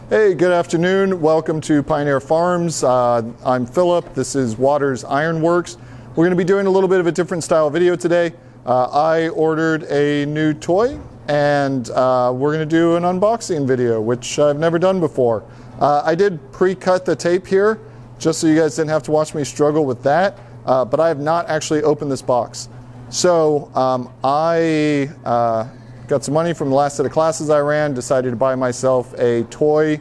Hey, good afternoon. Welcome to Pioneer Farms. I'm Philip. This is Waters Ironworks. We're going to be doing a little bit of a different style video today. I ordered a new toy and we're going to do an unboxing video, which I've never done before. I did pre-cut the tape here just so you guys didn't have to watch me struggle with that, but I have not actually opened this box. So I got some money from the last set of classes I ran, decided to buy myself a toy,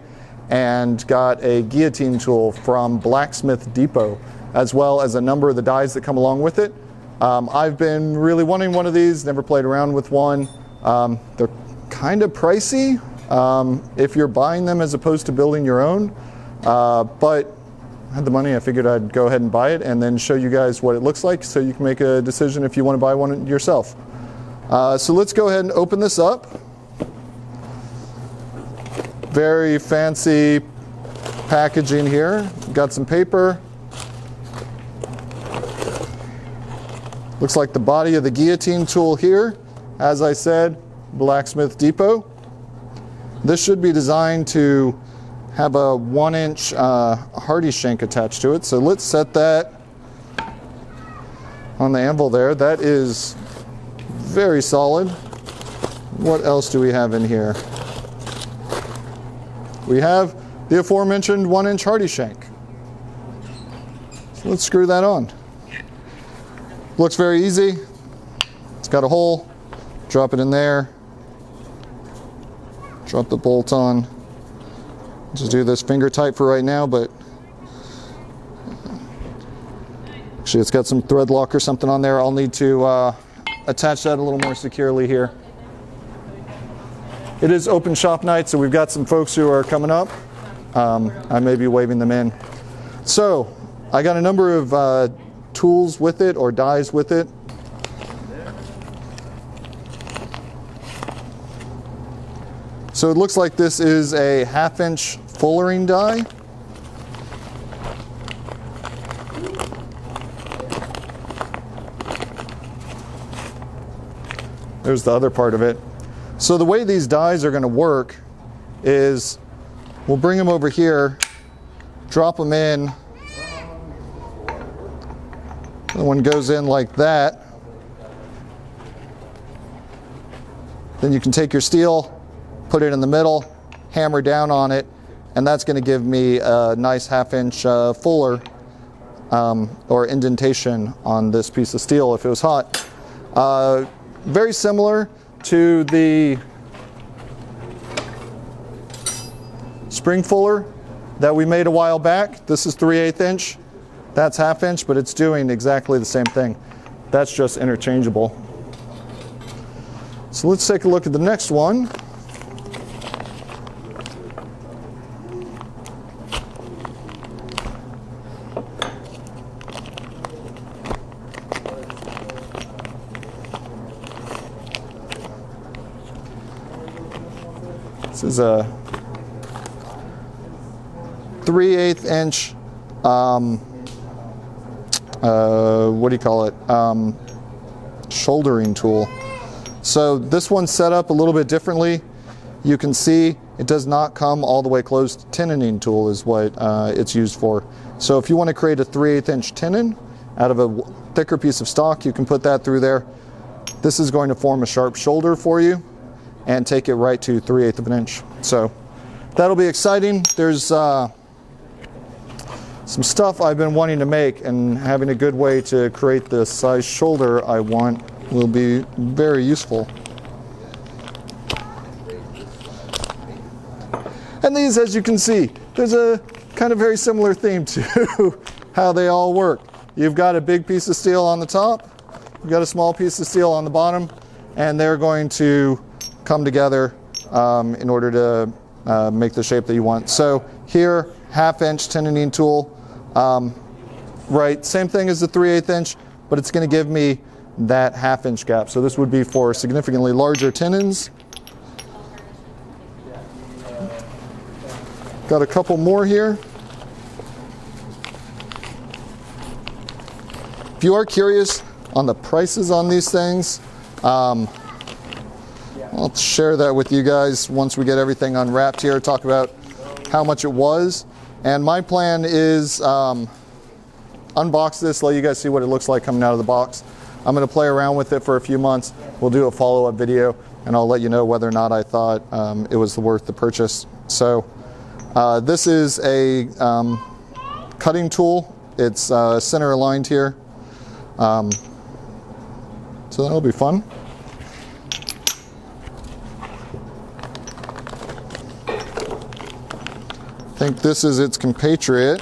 and got a guillotine tool from Blacksmith Depot, as well as a number of the dies that come along with it. I've been really wanting one of these, never played around with one. They're kind of pricey if you're buying them as opposed to building your own, but I had the money, I figured I'd go ahead and buy it and then show you guys what it looks like so you can make a decision if you want to buy one yourself. So let's go ahead and open this up. Very fancy packaging here. Got some paper. Looks like the body of the guillotine tool here. As I said, Blacksmith Depot. This should be designed to have a 1-inch hardy shank attached to it. So let's set that on the anvil there. That is very solid. What else do we have in here? We have the aforementioned 1-inch hardy shank. So let's screw that on. Looks very easy. It's got a hole. Drop it in there. Drop the bolt on. Just do this finger tight for right now, but actually it's got some thread lock or something on there. I'll need to attach that a little more securely here. It is open shop night, so we've got some folks who are coming up. I may be waving them in. So I got a number of tools with it, or dies with it. So it looks like this is a 1/2-inch fullering die. There's the other part of it. So the way these dies are going to work is we'll bring them over here, drop them in. The one goes in like that. Then you can take your steel, put it in the middle, hammer down on it, and that's going to give me a nice 1/2-inch fuller or indentation on this piece of steel if it was hot. Very similar to the spring fuller that we made a while back. This is 3/8 inch. That's 1/2 inch, but it's doing exactly the same thing. That's just interchangeable. So let's take a look at the next one. This is a 3/8 inch, what do you call it, shouldering tool. So this one's set up a little bit differently. You can see it does not come all the way closed. Tenoning tool is what it's used for. So if you want to create a 3/8 inch tenon out of a thicker piece of stock, you can put that through there. This is going to form a sharp shoulder for you and take it right to 3/8 of an inch. So that'll be exciting. There's some stuff I've been wanting to make, and having a good way to create the size shoulder I want will be very useful. And these, as you can see, there's a kind of very similar theme to how they all work. You've got a big piece of steel on the top, you've got a small piece of steel on the bottom, and they're going to come together in order to make the shape that you want. So here, 1/2-inch tenoning tool, right, same thing as the 3/8 inch, but it's going to give me that 1/2-inch gap. So this would be for significantly larger tenons. Got a couple more here. If you are curious on the prices on these things, I'll share that with you guys once we get everything unwrapped here, talk about how much it was. And my plan is unbox this, let you guys see what it looks like coming out of the box. I'm going to play around with it for a few months. We'll do a follow-up video, and I'll let you know whether or not I thought it was worth the purchase. So this is a cutting tool. It's center aligned here. So that'll be fun. I think this is its compatriot.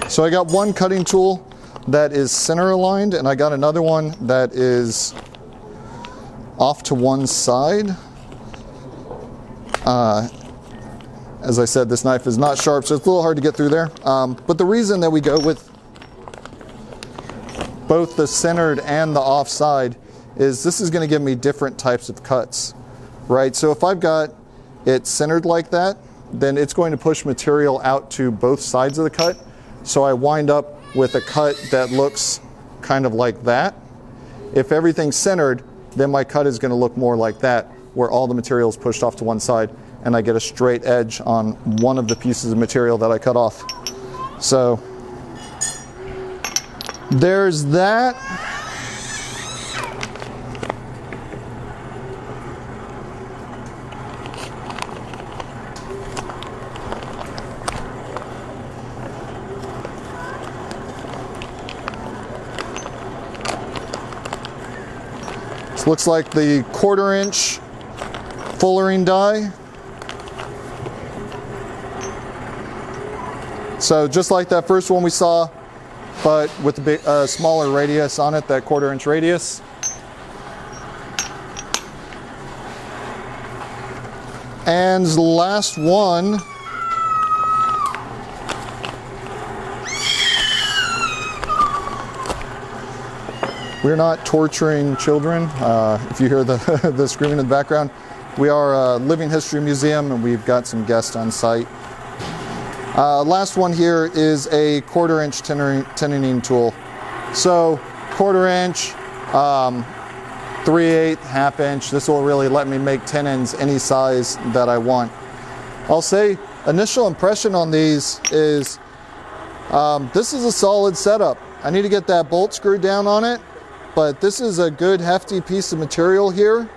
So I got one cutting tool that is center aligned, and I got another one that is off to one side. As I said, this knife is not sharp, so it's a little hard to get through there. But the reason that we go with both the centered and the offside is this is going to give me different types of cuts, right? So if I've got it centered like that, then it's going to push material out to both sides of the cut. So I wind up with a cut that looks kind of like that. If everything's centered, then my cut is going to look more like that, where all the material is pushed off to one side, and I get a straight edge on one of the pieces of material that I cut off. So there's that. This looks like the 1/4 inch fullering die. So just like that first one we saw, but with a bit smaller radius on it, that 1/4 inch radius. And the last one, we're not torturing children. If you hear the screaming in the background, we are a living history museum, and we've got some guests on site. Last one here is a 1/4 inch tenoning tool. So 1/4 inch, 3/8, 1/2 inch. This will really let me make tenons any size that I want. I'll say initial impression on these is this is a solid setup. I need to get that bolt screwed down on it, but this is a good hefty piece of material here.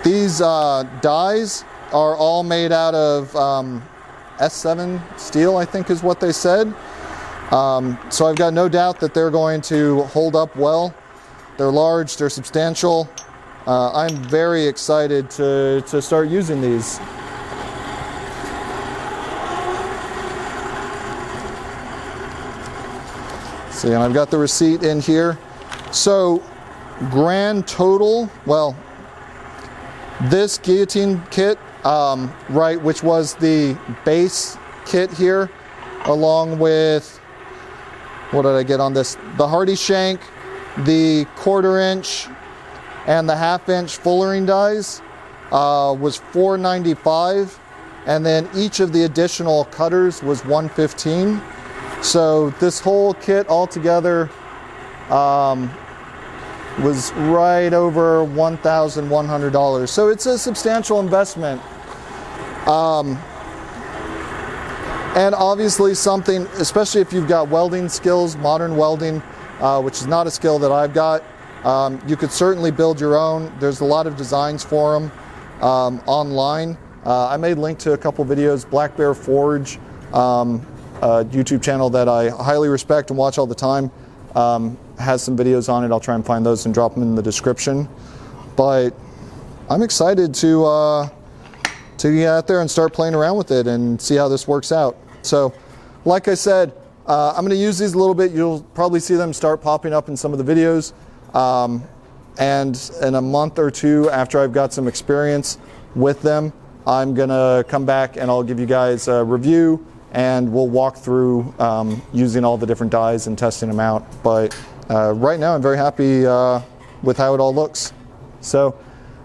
These dies are all made out of S7 steel, I think is what they said. So I've got no doubt that they're going to hold up well. They're large, they're substantial. I'm very excited to start using these. See, and I've got the receipt in here. So grand total, well, this guillotine kit, right, which was the base kit here, along with, what did I get on this? The Hardy Shank, the 1/4 inch, and the 1/2 inch fullering dies was $495, and then each of the additional cutters was $115. So this whole kit altogether was right over $1,100. So it's a substantial investment. And obviously something, especially if you've got welding skills, modern welding, which is not a skill that I've got, you could certainly build your own. There's a lot of designs for them online. I made a link to a couple videos. Black Bear Forge, a YouTube channel that I highly respect and watch all the time, has some videos on it. I'll try and find those and drop them in the description. But I'm excited to get out there and start playing around with it and see how this works out. So, like I said, I'm going to use these a little bit. You'll probably see them start popping up in some of the videos. And in a month or two after I've got some experience with them, I'm going to come back and I'll give you guys a review, and we'll walk through using all the different dies and testing them out. But right now I'm very happy with how it all looks. So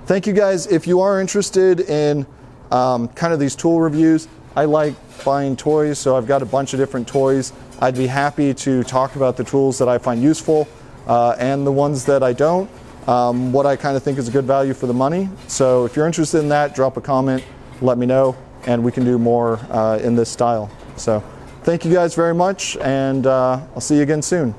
thank you guys. If you are interested in kind of these tool reviews, I like buying toys, so I've got a bunch of different toys. I'd be happy to talk about the tools that I find useful and the ones that I don't, what I kind of think is a good value for the money. So if you're interested in that, drop a comment. let me know, and we can do more in this style. So thank you guys very much, and I'll see you again soon.